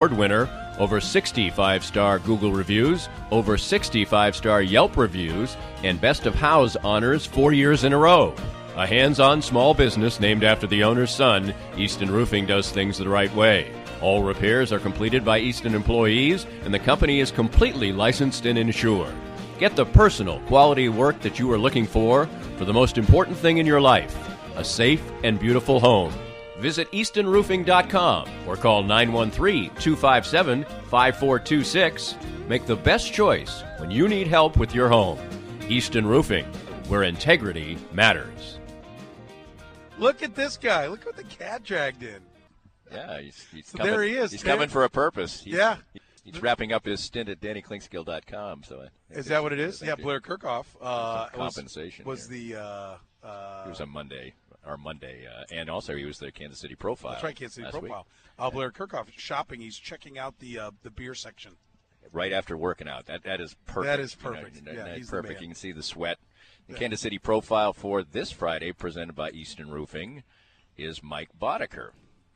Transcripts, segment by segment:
Award winner, over 60 5-star Google reviews, over 60 5-star Yelp reviews, and Best of House honors 4 years in a row. A hands-on small business named after the owner's son, Easton Roofing does things the right way. All repairs are completed by Easton employees, and the company is completely licensed and insured. Get the personal, quality work that you are looking for the most important thing in your life, a safe and beautiful home. Visit EastonRoofing.com or call 913-257-5426. Make the best choice when you need help with your home. Easton Roofing, where integrity matters. Look at this guy. Look what the cat dragged in. Yeah, he's so coming, there he is. He's coming for a purpose. He's wrapping up his stint at DannyKlinkskill.com. So is that what it is? Yeah, Blair Kirchhoff. Compensation. Was the it was a Monday. And also he was the Kansas City Profile. That's right, Kansas City Profile. Blair Kirchhoff shopping. He's checking out the beer section right after working out. That is perfect. That is perfect. He's perfect. You can see the sweat. The Kansas City Profile for this Friday, presented by Easton Roofing, is Mike Boddicker.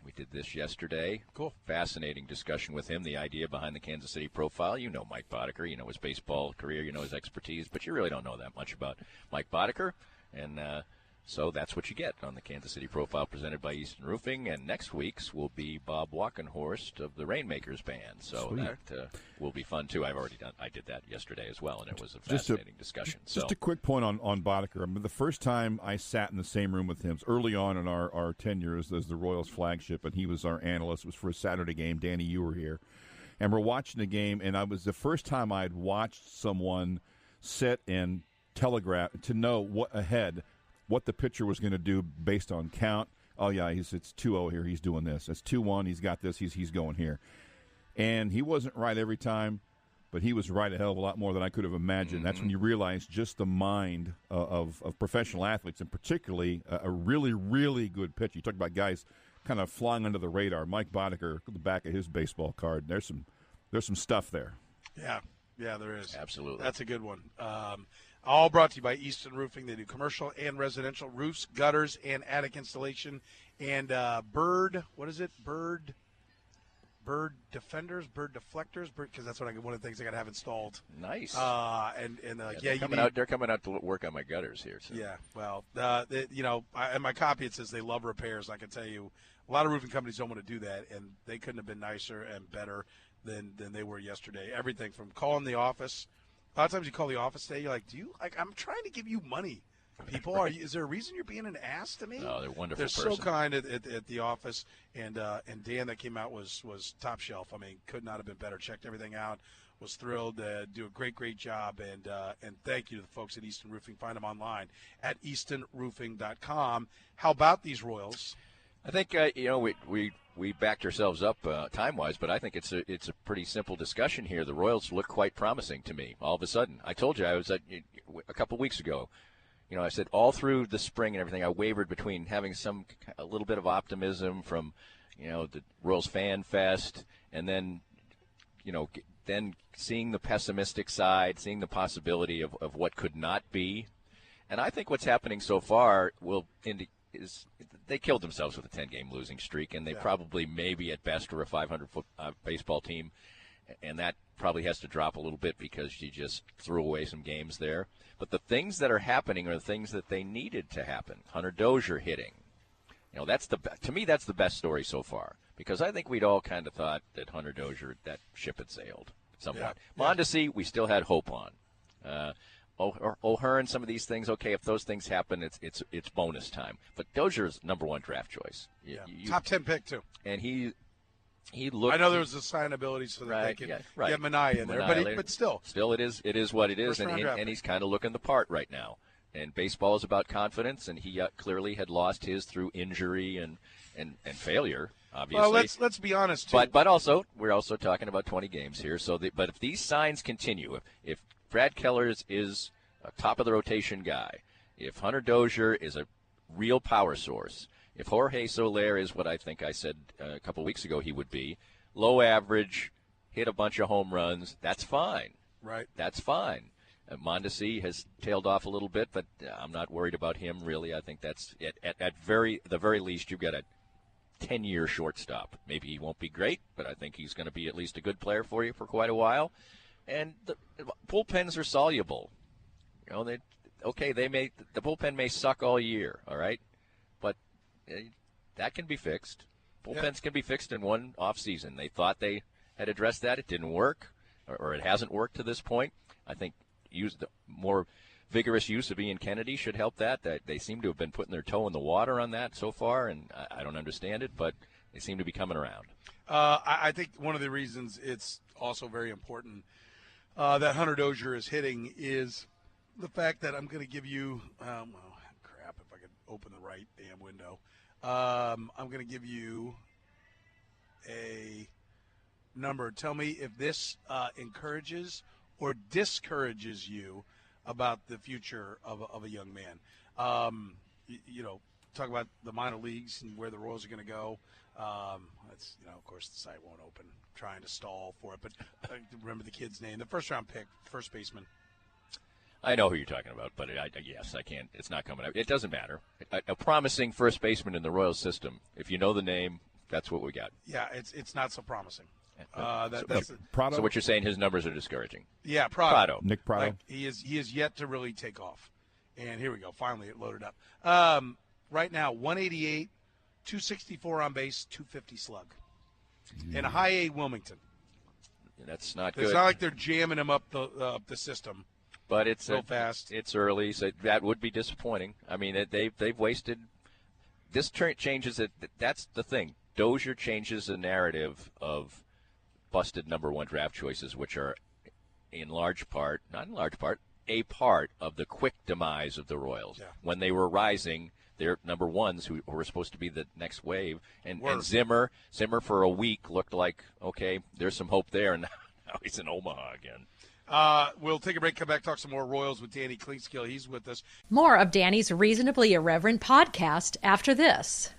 We did this yesterday. Cool. Fascinating discussion with him. The idea behind the Kansas City Profile. You know Mike Boddicker. You know his baseball career. You know his expertise. But you really don't know that much about Mike Boddicker. And so that's what you get on the Kansas City Profile presented by Easton Roofing. And next week's will be Bob Walkenhorst of the Rainmakers Band. So Sweet. That will be fun, too. I did that yesterday as well, and it was a fascinating discussion. Just a quick point on Boddicker. I mean, the first time I sat in the same room with him, early on in our tenure as the Royals flagship, and he was our analyst. It was for a Saturday game. Danny, you were here. And we're watching the game, and I was the first time I had watched someone sit and telegraph to know what the pitcher was going to do based on count. Oh, yeah, it's 2-0 here. He's doing this. It's 2-1. He's got this. He's going here. And he wasn't right every time, but he was right a hell of a lot more than I could have imagined. Mm-hmm. That's when you realize just the mind of professional athletes, and particularly a really, really good pitcher. You talk about guys kind of flying under the radar. Mike Boddicker, the back of his baseball card, there's some stuff there. Yeah, there is. Absolutely. That's a good one. All brought to you by Easton Roofing. They do commercial and residential roofs, gutters, and attic installation. And bird defenders, bird deflectors, because that's one of the things I got to have installed. Nice. They're coming out to work on my gutters here. So. Yeah. Well, in my copy it says they love repairs. I can tell you, a lot of roofing companies don't want to do that, and they couldn't have been nicer and better than they were yesterday. Everything from calling the office. A lot of times you call the office today, you're like, I'm trying to give you money, people. Right. Is there a reason you're being an ass to me? No, they're wonderful. They're so kind at the office, and Dan that came out was top shelf. I mean, could not have been better. Checked everything out. Was thrilled to do a great job, and thank you to the folks at Easton Roofing. Find them online at eastonroofing.com. How about these Royals? I think we backed ourselves up time-wise, but I think it's a pretty simple discussion here. The Royals look quite promising to me. All of a sudden, I told you I was a couple weeks ago. I said all through the spring and everything, I wavered between having a little bit of optimism from the Royals Fan Fest, and then then seeing the pessimistic side, seeing the possibility of what could not be. And I think what's happening so far is they killed themselves with a 10-game losing streak, and they probably maybe at best are a 500-foot baseball team, and that probably has to drop a little bit because you just threw away some games there. But the things that are happening are the things that they needed to happen. Hunter Dozier hitting. To me, that's the best story so far, because I think we'd all kind of thought that Hunter Dozier, that ship had sailed somewhat. Yeah. Mondesi, we still had hope on. O'Hearn, some of these things, okay, if those things happen, it's bonus time. But Dozier's number one draft choice. Top 10 pick, too. And he looked. I know there was a signability so that they could get Manai in there, but still. Still, it is what it is, and he's kind of looking the part right now. And baseball is about confidence, and he clearly had lost his through injury and failure, obviously. Well, let's be honest, too. But also, we're also talking about 20 games here. But if these signs continue, if Brad Kellers is a top-of-the-rotation guy, if Hunter Dozier is a real power source, if Jorge Soler is what I think I said a couple weeks ago he would be, low average, hit a bunch of home runs, that's fine. Right. That's fine. Mondesi has tailed off a little bit, but I'm not worried about him, really. I think that's, at the very least, you've got a 10-year shortstop. Maybe he won't be great, but I think he's going to be at least a good player for you for quite a while. And the bullpens are soluble. You know, the bullpen may suck all year, all right? But that can be fixed. Bullpens can be fixed in one off season. They thought they had addressed that. It didn't work, or it hasn't worked to this point. I think the more vigorous use of Ian Kennedy should help that. They seem to have been putting their toe in the water on that so far, and I don't understand it, but they seem to be coming around. I think one of the reasons it's also very important that Hunter Dozier is hitting is the fact that I'm going to give you if I could open the right damn window. I'm going to give you a number. Tell me if this encourages or discourages you about the future of a young man. Talk about the minor leagues and where the Royals are going to go. Of course, the site won't open. I'm trying to stall for it, but remember the kid's name, the first-round pick, first baseman. I know who you're talking about, but yes, I can't. It's not coming out. It doesn't matter. A promising first baseman in the Royals system. If you know the name, that's what we got. Yeah, it's not so promising. Prado? So what you're saying, his numbers are discouraging. Yeah, Prado. Nick Prado. Like, he is yet to really take off. And here we go. Finally, it loaded up. Right now, 188, 264 on base, 250 slug. In a high A Wilmington. That's not good. It's not like they're jamming him up the system. But it's so fast. It's early, so that would be disappointing. I mean, they've wasted. This changes it. That's the thing. Dozier changes the narrative of busted number one draft choices, which are not in large part, a part of the quick demise of the Royals. Yeah. When they were rising, their number ones who were supposed to be the next wave, and Zimmer for a week looked like, okay, there's some hope there, and now he's in Omaha again. We'll take a break, come back, talk some more Royals with Danny Klinkskill. He's with us. More of Danny's Reasonably Irreverent podcast after this.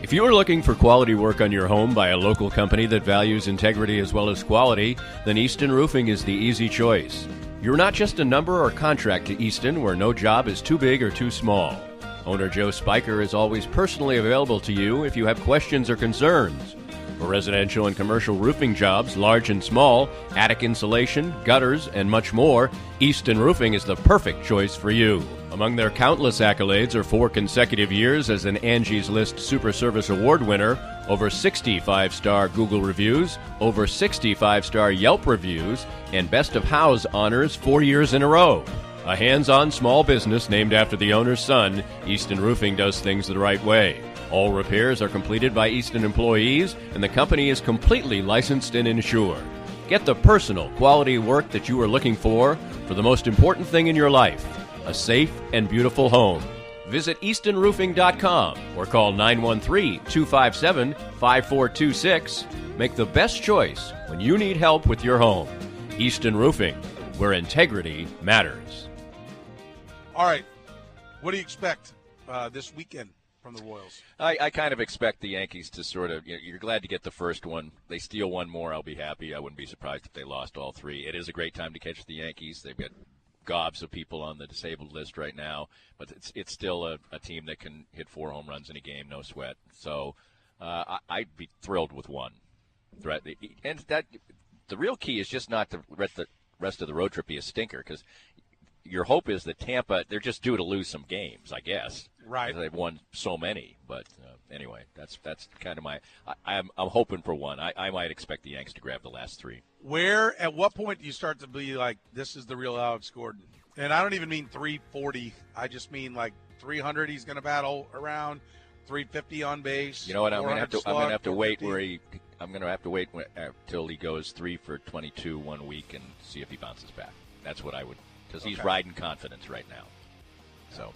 If you are looking for quality work on your home by a local company that values integrity as well as quality, then Easton Roofing is the easy choice. You're not just a number or contract to Easton, where no job is too big or too small. Owner Joe Spiker is always personally available to you if you have questions or concerns. For residential and commercial roofing jobs, large and small, attic insulation, gutters, and much more, Easton Roofing is the perfect choice for you. Among their countless accolades are 4 consecutive years as an Angie's List Super Service Award winner, over 60 5-star Google reviews, over 60 5-star Yelp reviews, and Best of House honors 4 years in a row. A hands-on small business named after the owner's son, Easton Roofing does things the right way. All repairs are completed by Easton employees, and the company is completely licensed and insured. Get the personal, quality work that you are looking for the most important thing in your life, a safe and beautiful home. Visit EastonRoofing.com or call 913-257-5426. Make the best choice when you need help with your home. Easton Roofing, where integrity matters. All right. What do you expect this weekend from the Royals? I kind of expect the Yankees to sort of, you're glad to get the first one. They steal one more, I'll be happy. I wouldn't be surprised if they lost all 3. It is a great time to catch the Yankees. They've got gobs of people on the disabled list right now, but it's still a team that can hit 4 home runs in a game, no sweat. So I'd be thrilled with one. And that the real key is just not to let the rest of the road trip be a stinker, because your hope is that Tampa, they're just due to lose some games, I guess. Right. They've won so many. But anyway, that's kind of I'm hoping for one. I might expect the Yanks to grab the last 3. At what point do you start to be like, this is the real Alex Gordon? And I don't even mean 340. I just mean like 300 he's going to battle around, 350 on base. You know what? I'm going to have to wait till he goes 3 for 22 1 week and see if he bounces back. That's what I would, because he's riding confidence right now. So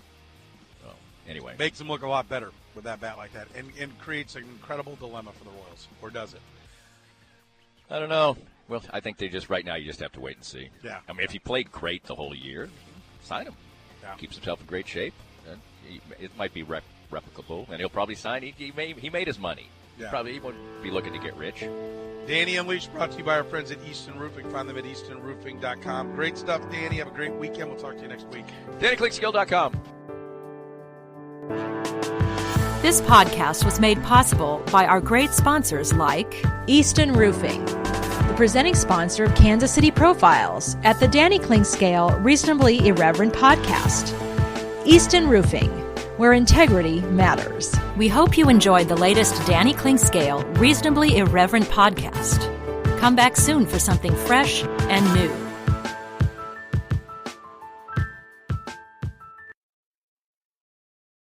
anyway. Makes him look a lot better with that bat like that, and creates an incredible dilemma for the Royals. Or does it? I don't know. Well, I think right now you just have to wait and see. Yeah. I mean, if he played great the whole year, sign him. Yeah. Keeps himself in great shape. And it might be replicable, and he'll probably sign. He made his money. Yeah. Probably he won't be looking to get rich. Danny Unleashed, brought to you by our friends at Easton Roofing. Find them at eastonroofing.com. Great stuff, Danny. Have a great weekend. We'll talk to you next week. DannyClickskill.com. This podcast was made possible by our great sponsors like Easton Roofing, the presenting sponsor of Kansas City Profiles at the Danny Klingscale Reasonably Irreverent podcast. Easton Roofing, where integrity matters. We hope you enjoyed the latest Danny Klingscale Reasonably Irreverent podcast. Come back soon for something fresh and new.